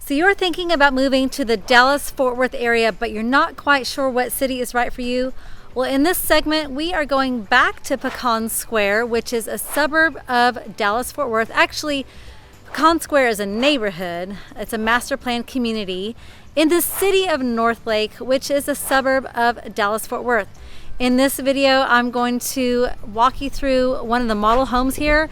So you're thinking about moving to the Dallas-Fort Worth area, but you're not quite sure what city is right for you? Well, in this segment, we are going back to Pecan Square, which is a suburb of Dallas-Fort Worth. Actually, Pecan Square is a neighborhood. It's a master plan community in the city of Northlake, which is a suburb of Dallas-Fort Worth. In this video, I'm going to walk you through one of the model homes here.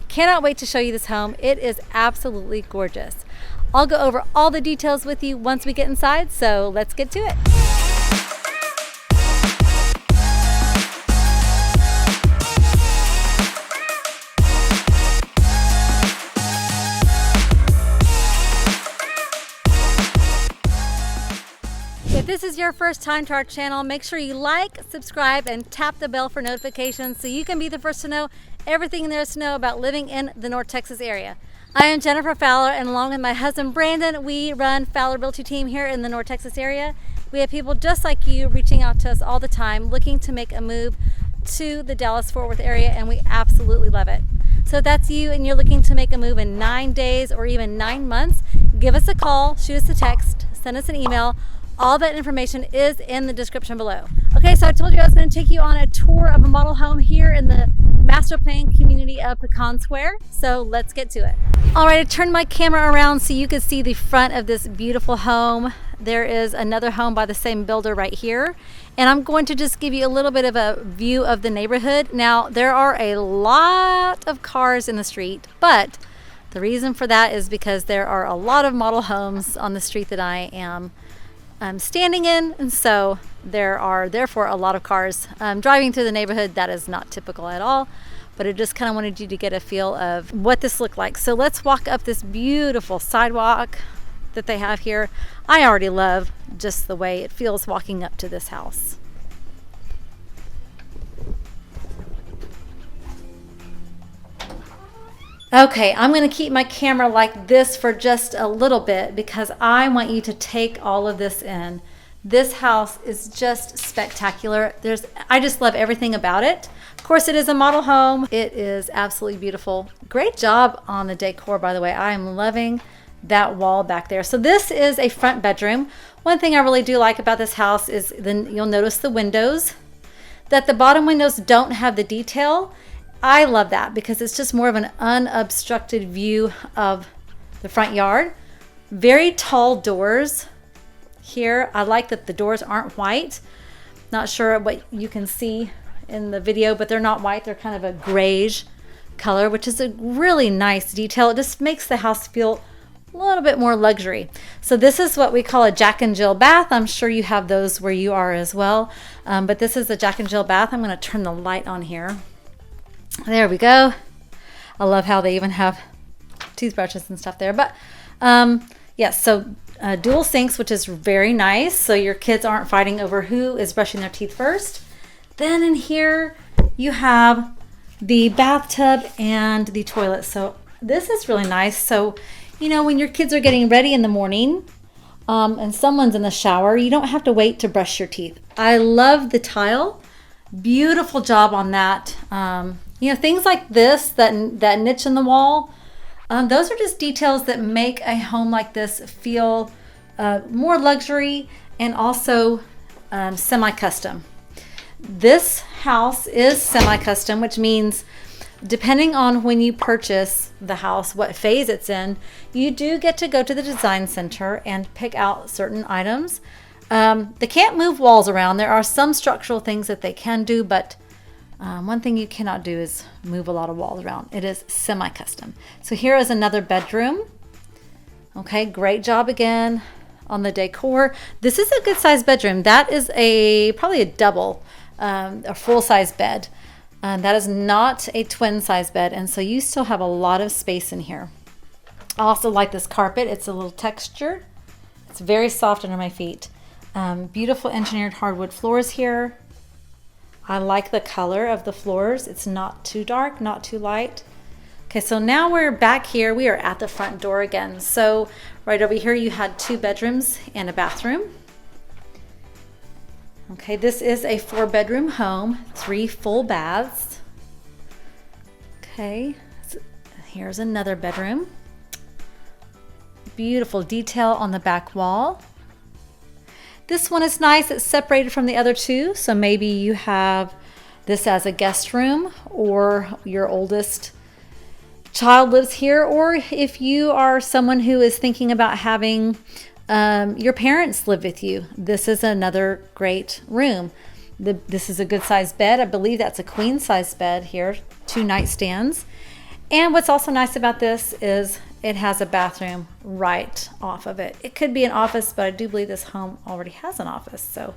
Cannot wait to show you this home. It is absolutely gorgeous. I'll go over all the details with you once we get inside, so let's get to it. If this is your first time to our channel, make sure you like, subscribe, and tap the bell for notifications so you can be the first to know everything there is to know about living in the North Texas area. I am Jennifer Fowler, and along with my husband Brandon, we run Fowler Realty Team here in the North Texas area. We have people just like you reaching out to us all the time looking to make a move to the Dallas-Fort Worth area, and we absolutely love it. So if that's you and you're looking to make a move in 9 days or even 9 months, give us a call, shoot us a text, send us an email. All that information is in the description below. Okay, so I told you I was going to take you on a tour of a model home here in the master plan community of Pecan Square. So let's get to it. All right, I turned my camera around so you can see the front of this beautiful home. There is another home by the same builder right here. And I'm going to just give you a little bit of a view of the neighborhood. Now, there are a lot of cars in the street, but the reason for that is because there are a lot of model homes on the street that I am standing in, and so there are therefore a lot of cars driving through the neighborhood. That is not typical at all, but I just kind of wanted you to get a feel of what this looked like. So let's walk up this beautiful sidewalk that they have here. I already love just the way it feels walking up to this house. Okay, I'm going to keep my camera like this for just a little bit because I want you to take all of this in. This house is just spectacular. I just love everything about it. Of course, it is a model home. It is absolutely beautiful. Great job on the decor, by the way. I am loving that wall back there. So this is a front bedroom. One thing I really do like about this house is you'll notice the windows, that the bottom windows don't have the detail. I love that because it's just more of an unobstructed view of the front yard. Very tall doors here. I like that the doors aren't white. Not sure what you can see in the video, but they're not white. They're kind of a grayish color, which is a really nice detail. It just makes the house feel a little bit more luxury. So this is what we call a Jack and Jill bath. I'm sure you have those where you are as well. But this is a Jack and Jill bath. I'm going to turn the light on here. There we go. I love how they even have toothbrushes and stuff there. But yes, so dual sinks, which is very nice. So your kids aren't fighting over who is brushing their teeth first. Then in here you have the bathtub and the toilet. So this is really nice. So, you know, when your kids are getting ready in the morning and someone's in the shower, you don't have to wait to brush your teeth. I love the tile. Beautiful job on that. You know, things like this, that niche in the wall, those are just details that make a home like this feel more luxury and also semi-custom. This house is semi-custom, which means depending on when you purchase the house, what phase it's in, you do get to go to the design center and pick out certain items. They can't move walls around. There are some structural things that they can do, but one thing you cannot do is move a lot of walls around. It is semi-custom. So here is another bedroom. Okay, great job again on the decor. This is a good sized bedroom. That is probably a double, a full size bed. That is not a twin size bed, and so you still have a lot of space in here. I also like this carpet. It's a little textured. It's very soft under my feet. Beautiful engineered hardwood floors here. I like the color of the floors. It's not too dark, not too light. Okay, so now we're back here. We are at the front door again. So right over here you had 2 bedrooms and a bathroom. Okay, this is a 4-bedroom home, 3 full baths. Okay, so here's another bedroom. beautiful detail on the back wall. This one is nice. It's separated from the other two. So maybe you have this as a guest room, or your oldest child lives here, or if you are someone who is thinking about having your parents live with you, this is another great room. This is a good sized bed. I believe that's a queen size bed here, 2 nightstands. And what's also nice about this is it has a bathroom right off of it. It could be an office, but I do believe this home already has an office. So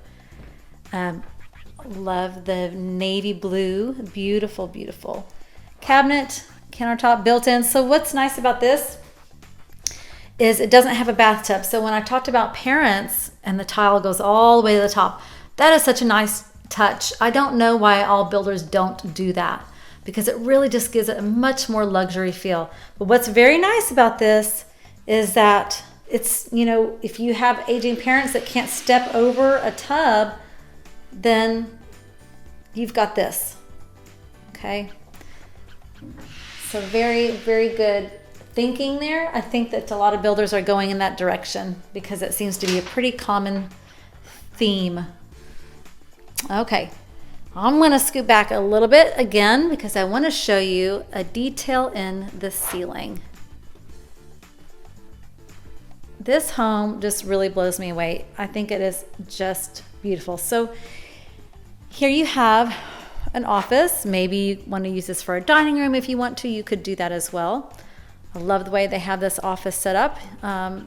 love the navy blue, beautiful, beautiful cabinet, countertop built in. So what's nice about this is it doesn't have a bathtub. So when I talked about parents and the tile goes all the way to the top, that is such a nice touch. I don't know why all builders don't do that, because it really just gives it a much more luxury feel. But what's very nice about this is that it's, you know, if you have aging parents that can't step over a tub, then you've got this, okay? So very, very good thinking there. I think that a lot of builders are going in that direction because it seems to be a pretty common theme. Okay, I'm gonna scoot back a little bit again because I wanna show you a detail in the ceiling. This home just really blows me away. I think it is just beautiful. So here you have an office. Maybe you want to use this for a dining room. If you want to, you could do that as well. I love the way they have this office set up.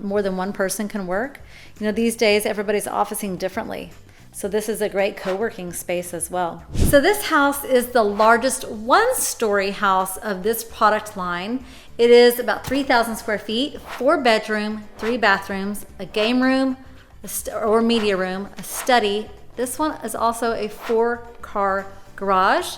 More than one person can work. You know, these days everybody's officing differently. So this is a great co-working space as well. So this house is the largest one-story house of this product line. It is about 3,000 square feet, 4 bedroom, 3 bathrooms, a game room, or media room, a study. This one is also a 4-car garage.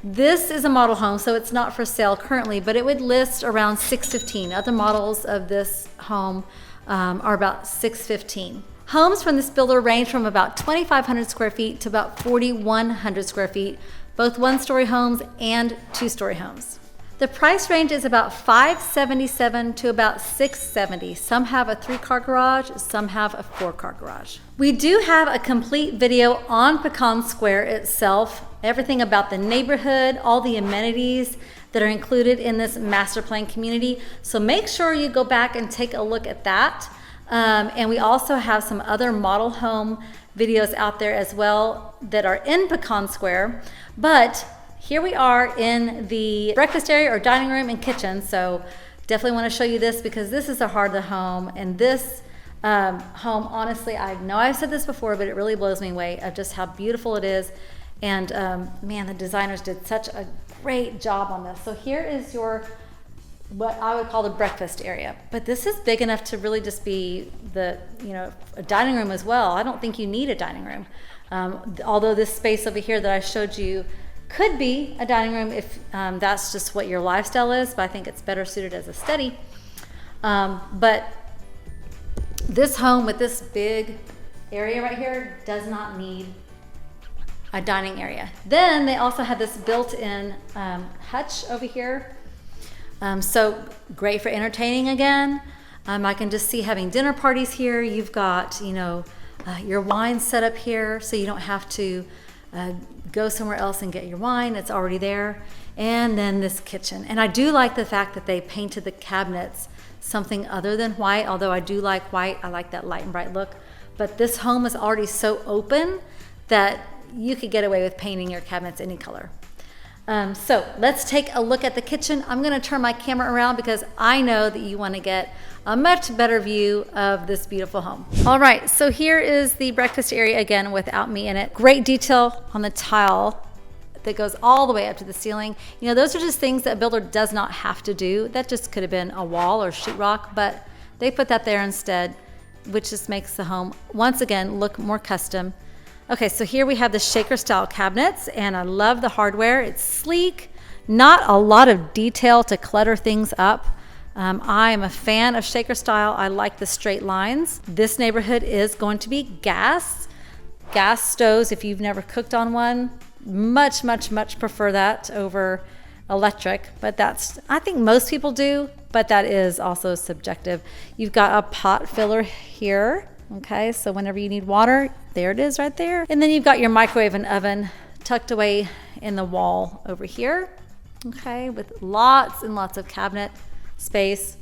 This is a model home, so it's not for sale currently, but it would list around $615. Other models of this home are about $615. Homes from this builder range from about 2,500 square feet to about 4,100 square feet, both 1-story homes and 2-story homes. The price range is about $577 to about $670. Some have a 3-car garage, some have a 4-car garage. We do have a complete video on Pecan Square itself, everything about the neighborhood, all the amenities that are included in this master plan community. So make sure you go back and take a look at that. And we also have some other model home videos out there as well that are in Pecan Square. But here we are in the breakfast area or dining room and kitchen. So definitely want to show you this because this is the heart of the home. And this home, honestly, I know I've said this before, but it really blows me away of just how beautiful it is. And man, the designers did such a great job on this. So here is your, what I would call the breakfast area. But this is big enough to really just be the, you know, a dining room as well. I don't think you need a dining room. Although this space over here that I showed you could be a dining room if that's just what your lifestyle is, but I think it's better suited as a study. But this home with this big area right here does not need a dining area. Then they also have this built-in hutch over here. So great for entertaining again. I can just see having dinner parties here. You've got, you know, your wine set up here, so you don't have to go somewhere else and get your wine. It's already there. And then this kitchen. And I do like the fact that they painted the cabinets something other than white, although I do like white. I like that light and bright look. But this home is already so open that you could get away with painting your cabinets any color. So let's take a look at the kitchen. I'm gonna turn my camera around because I know that you wanna get a much better view of this beautiful home. All right, so here is the breakfast area again without me in it. Great detail on the tile that goes all the way up to the ceiling. You know, those are just things that a builder does not have to do. That just could have been a wall or sheetrock, but they put that there instead, which just makes the home, once again, look more custom. Okay, so here we have the shaker style cabinets, and I love the hardware. It's sleek, not a lot of detail to clutter things up. I am a fan of shaker style. I like the straight lines. This neighborhood is going to be gas stoves. If you've never cooked on one, much prefer that over electric, but I think most people do, but that is also subjective. You've got a pot filler here. Okay, so whenever you need water, there it is right there. And then you've got your microwave and oven tucked away in the wall over here. Okay, with lots and lots of cabinet space.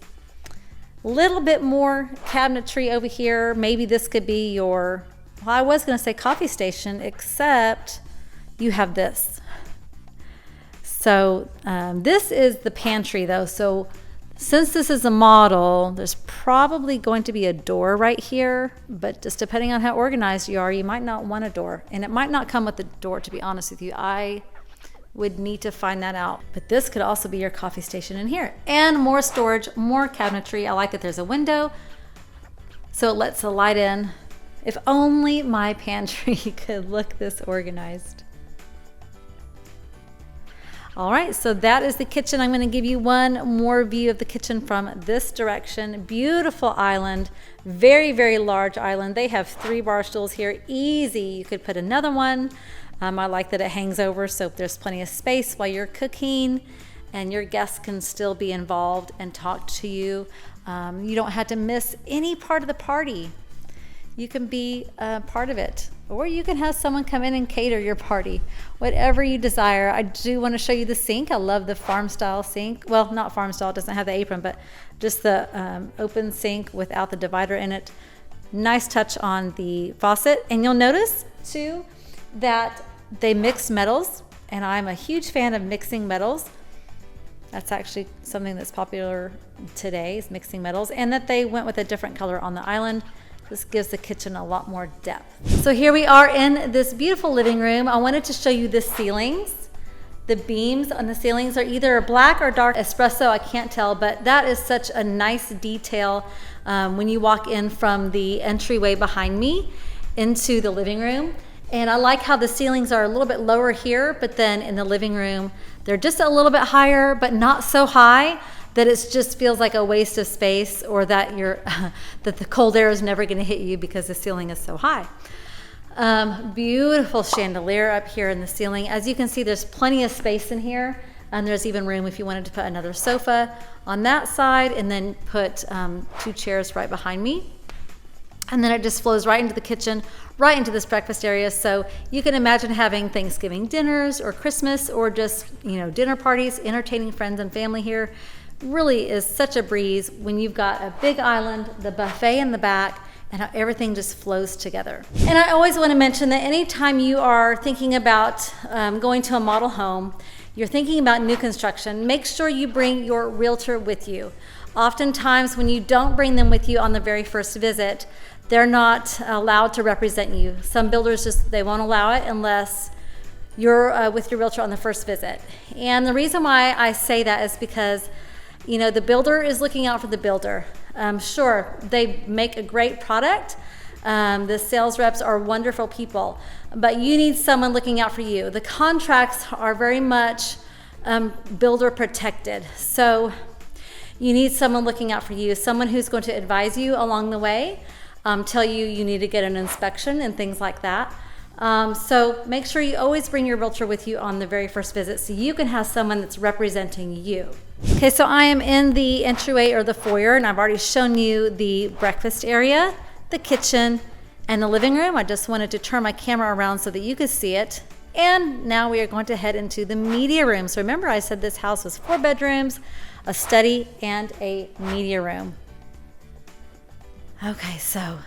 A little bit more cabinetry over here. Maybe this could be your, well, I was gonna say coffee station, except you have this. So this is the pantry though. So since this is a model, there's probably going to be a door right here, but just depending on how organized you are, you might not want a door. And it might not come with the door, to be honest with you. I would need to find that out. But this could also be your coffee station in here. And more storage, more cabinetry. I like that there's a window, so it lets the light in. If only my pantry could look this organized. All right, so that is the kitchen. I'm gonna give you one more view of the kitchen from this direction. Beautiful island, very, very large island. They have 3 bar stools here, easy. You could put another one. I like that it hangs over, so there's plenty of space while you're cooking and your guests can still be involved and talk to you. You don't have to miss any part of the party. You can be a part of it, or you can have someone come in and cater your party, whatever you desire. I do want to show you the sink. I love the farm style sink. Well, not farm style, it doesn't have the apron, but just the open sink without the divider in it. Nice touch on the faucet. And you'll notice too that they mix metals, and I'm a huge fan of mixing metals. That's actually something that's popular today, is mixing metals, and that they went with a different color on the island. This gives the kitchen a lot more depth. So here we are in this beautiful living room. I wanted to show you the ceilings. The beams on the ceilings are either black or dark espresso, I can't tell, but that is such a nice detail when you walk in from the entryway behind me into the living room. And I like how the ceilings are a little bit lower here, but then in the living room, they're just a little bit higher, but not so high that it just feels like a waste of space, or that that the cold air is never gonna hit you because the ceiling is so high. Beautiful chandelier up here in the ceiling. As you can see, there's plenty of space in here, and there's even room if you wanted to put another sofa on that side, and then put 2 chairs right behind me. And then it just flows right into the kitchen, right into this breakfast area. So you can imagine having Thanksgiving dinners or Christmas, or just, you know, dinner parties, entertaining friends and family here. Really is such a breeze when you've got a big island, the buffet in the back, and how everything just flows together. And I always want to mention that anytime you are thinking about going to a model home, you're thinking about new construction, make sure you bring your realtor with you. Oftentimes when you don't bring them with you on the very first visit, they're not allowed to represent you. Some builders they won't allow it unless you're with your realtor on the first visit. And the reason why I say that is because, you know, the builder is looking out for the builder. Sure, they make a great product. The sales reps are wonderful people, but you need someone looking out for you. The contracts are very much builder protected. So you need someone looking out for you, someone who's going to advise you along the way, tell you need to get an inspection and things like that. So make sure you always bring your realtor with you on the very first visit, so you can have someone that's representing you. Okay, so I am in the entryway or the foyer, and I've already shown you the breakfast area, the kitchen, and the living room. I just wanted to turn my camera around so that you could see it. And now we are going to head into the media room. So remember, I said this house was 4 bedrooms, a study, and a media room. Okay, so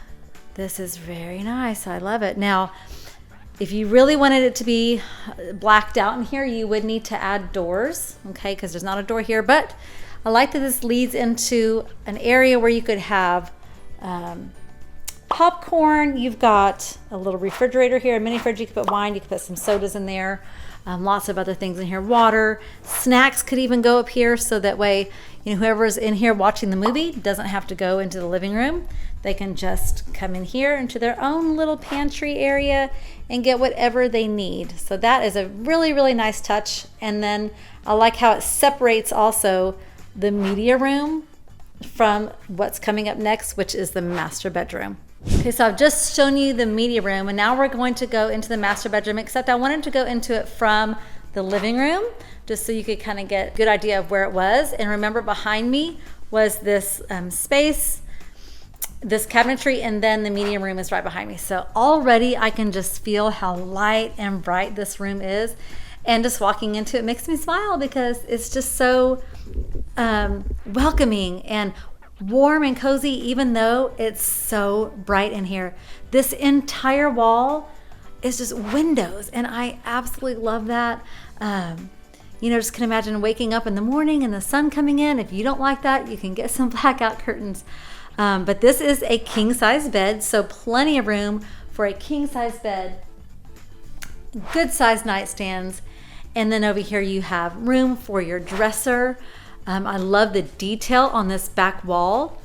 this is very nice. I love it. Now, if you really wanted it to be blacked out in here, you would need to add doors, okay, because there's not a door here. But I like that this leads into an area where you could have popcorn. You've got a little refrigerator here, a mini fridge. You could put wine, you could put some sodas in there, lots of other things in here, water. Snacks could even go up here, so that way, you know, whoever's in here watching the movie doesn't have to go into the living room. They can just come in here into their own little pantry area and get whatever they need. So that is a really, really nice touch. And then I like how it separates also the media room from what's coming up next, which is the master bedroom. Okay, so I've just shown you the media room, and now we're going to go into the master bedroom, except I wanted to go into it from the living room. just so you could kind of get a good idea of where it was. And remember, behind me was this space, this cabinetry, and then the medium room is right behind me. So already I can just feel how light and bright this room is. And just walking into it makes me smile because it's just so welcoming and warm and cozy, even though it's so bright in here. This entire wall is just windows, and I absolutely love that. Just can imagine waking up in the morning and the sun coming in. If you don't like that, you can get some blackout curtains. But this is a king size bed, so plenty of room for a king size bed, good size nightstands. And then over here you have room for your dresser. I love the detail on this back wall.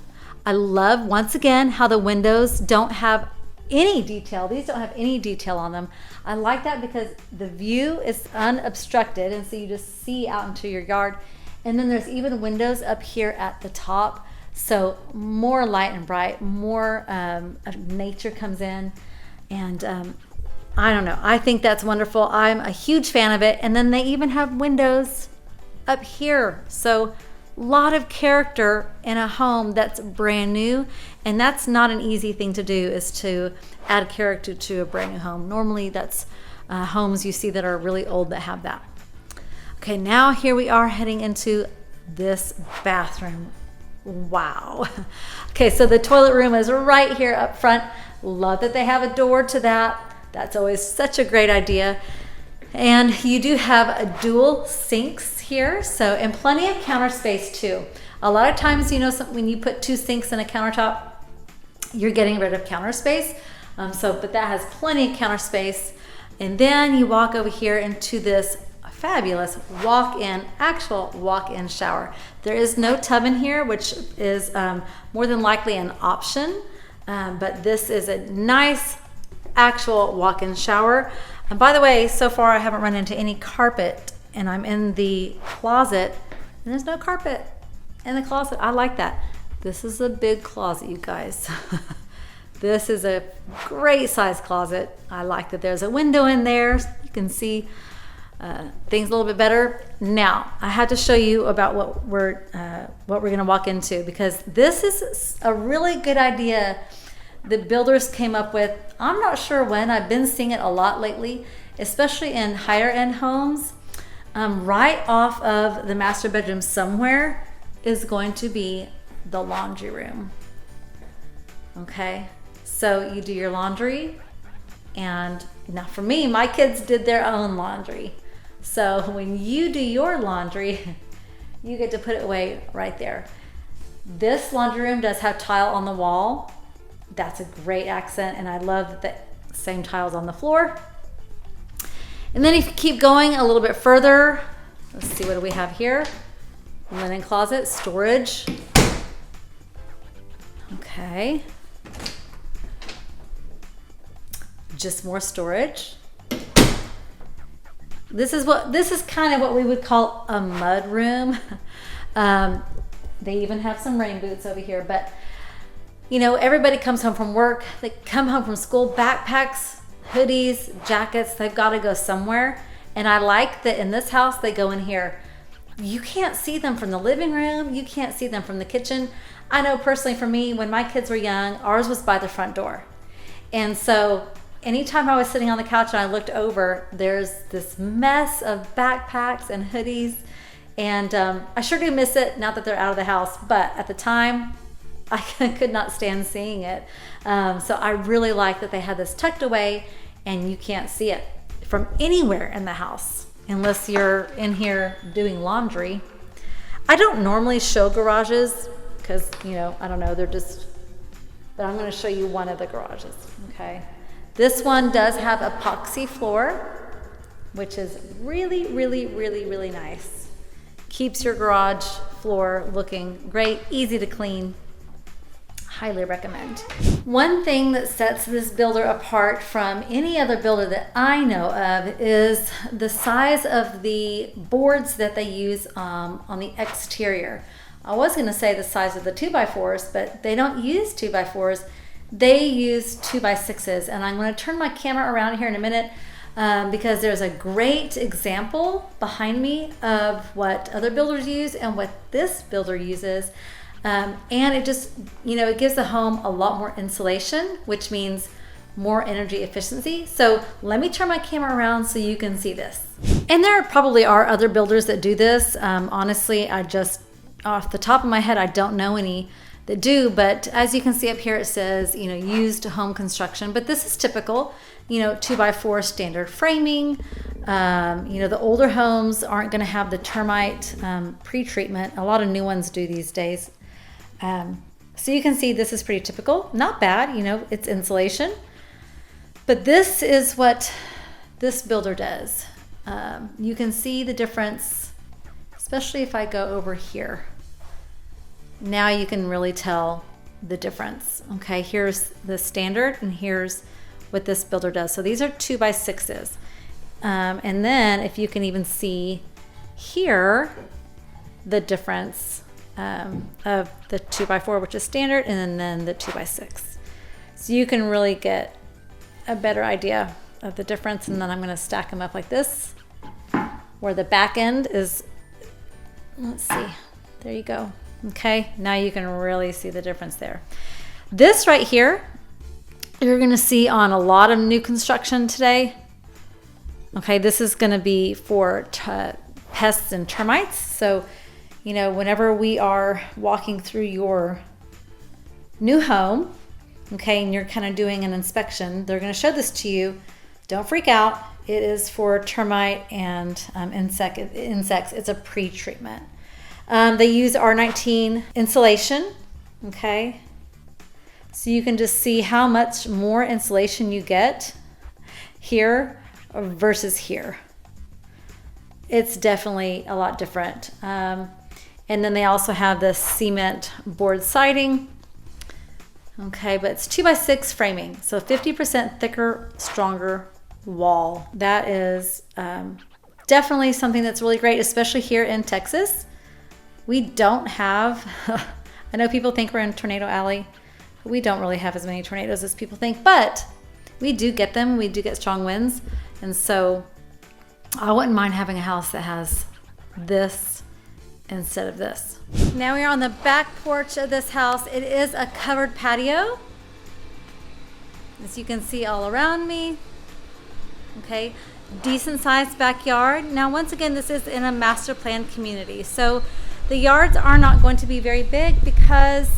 I love, once again, how the windows don't have any detail. These don't have any detail on them. I like that because the view is unobstructed, and so you just see out into your yard. And then there's even windows up here at the top. So more light and bright, more of nature comes in. And I don't know, I think that's wonderful. I'm a huge fan of it. And then they even have windows up here. So a lot of character in a home that's brand new. And that's not an easy thing to do, is to add character to a brand new home. Normally that's homes you see that are really old that have that. Okay, now here we are heading into this bathroom. Wow. Okay, so the toilet room is right here up front. Love that they have a door to that. That's always such a great idea. And you do have a dual sinks here, so, and plenty of counter space too. A lot of times, when you put two sinks in a countertop, you're getting rid of counter space. But that has plenty of counter space. And then you walk over here into this fabulous actual walk-in shower. There is no tub in here, which is more than likely an option. But this is a nice actual walk-in shower. And by the way, so far I haven't run into any carpet, and I'm in the closet and there's no carpet in the closet. I like that. This is a big closet, you guys. This is a great size closet. I like that there's a window in there. You can see things a little bit better. Now, I had to show you about what we're gonna walk into, because this is a really good idea that builders came up with. I'm not sure when. I've been seeing it a lot lately, especially in higher end homes. Right off of the master bedroom somewhere is going to be the laundry room. Okay, so you do your laundry, and now for me, my kids did their own laundry. So when you do your laundry, you get to put it away right there. This laundry room does have tile on the wall. That's a great accent, and I love that the same tiles on the floor. And then if you keep going a little bit further, let's see, what do we have here? Linen closet, storage. Okay. Just more storage. This is kind of what we would call a mud room. They even have some rain boots over here, but everybody comes home from work, they come home from school, backpacks, hoodies, jackets, they've got to go somewhere. And I like that in this house, they go in here. You can't see them from the living room. You can't see them from the kitchen. I know personally for me, when my kids were young, ours was by the front door. And so anytime I was sitting on the couch and I looked over, there's this mess of backpacks and hoodies. And I sure do miss it now that they're out of the house. But at the time, I could not stand seeing it. So I really like that they had this tucked away and you can't see it from anywhere in the house unless you're in here doing laundry. I don't normally show garages because, I don't know, but I'm going to show you one of the garages, okay? This one does have epoxy floor, which is really, really, really, really nice. Keeps your garage floor looking great, easy to clean. Highly recommend. One thing that sets this builder apart from any other builder that I know of is the size of the boards that they use on the exterior. I was going to say the size of the 2x4s, but they don't use 2x4s. They use 2x6s, and I'm going to turn my camera around here in a minute, because there's a great example behind me of what other builders use and what this builder uses. And it just, it gives the home a lot more insulation, which means more energy efficiency. So let me turn my camera around so you can see this. And there probably are other builders that do this. Honestly, I just, off the top of my head, I don't know any that do, but as you can see up here, it says, used home construction, but this is typical, 2x4 standard framing. The older homes aren't going to have the termite pre-treatment. A lot of new ones do these days. So you can see this is pretty typical, not bad, it's insulation. But this is what this builder does. You can see the difference, especially if I go over here. Now you can really tell the difference. Okay, here's the standard and here's what this builder does. So these are 2x6s. And then if you can even see here, the difference of the 2x4, which is standard, and then the 2x6. So you can really get a better idea of the difference. And then I'm going to stack them up like this, where the back end is, let's see, there you go. Okay, now you can really see the difference there. This right here, you're going to see on a lot of new construction today. Okay, this is going to be for pests and termites. So, whenever we are walking through your new home, okay, and you're kind of doing an inspection, they're going to show this to you. Don't freak out. It is for termite and insects. It's a pre-treatment. They use R19 insulation, okay? So you can just see how much more insulation you get here versus here. It's definitely a lot different. And then they also have the cement board siding. Okay, but it's 2x6 framing, so 50% thicker, stronger wall. That is definitely something that's really great, especially here in Texas. We don't have, I know people think we're in Tornado Alley, but we don't really have as many tornadoes as people think, but we do get them. We do get strong winds. And so I wouldn't mind having a house that has this instead of this. Now we are on the back porch of this house. It is a covered patio, as you can see all around me. Okay, decent sized backyard. Now once again, this is in a master plan community, so the yards are not going to be very big because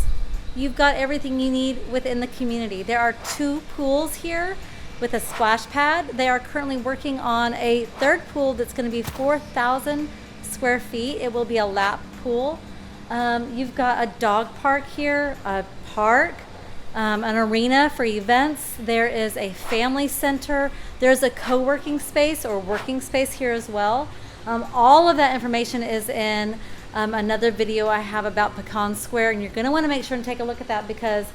you've got everything you need within the community. There are 2 pools here with a splash pad. They are currently working on a 3rd pool that's going to be 4,000 square feet. It will be a lap pool. You've got a dog park here, a park, an arena for events. There is a family center. There's a co-working space or working space here as well. All of that information is in another video I have about Pecan Square, and you're going to want to make sure and take a look at that because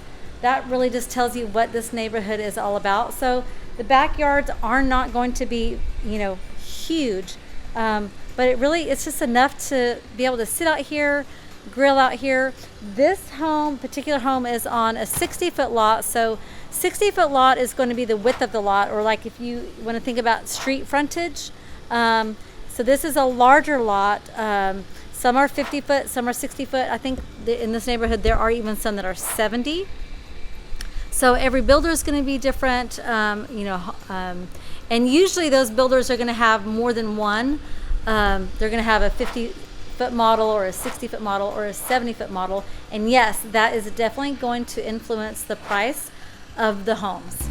that really just tells you what this neighborhood is all about. So the backyards are not going to be, huge, but it's just enough to be able to sit out here, grill out here. This particular home is on a 60-foot lot. So 60-foot lot is going to be the width of the lot, or like if you want to think about street frontage. So this is a larger lot. Some are 50 foot, some are 60 foot. I think in this neighborhood, there are even some that are 70. So every builder is going to be different, and usually those builders are going to have more than one. They're going to have a 50-foot model or a 60-foot model or a 70-foot model. And yes, that is definitely going to influence the price of the homes.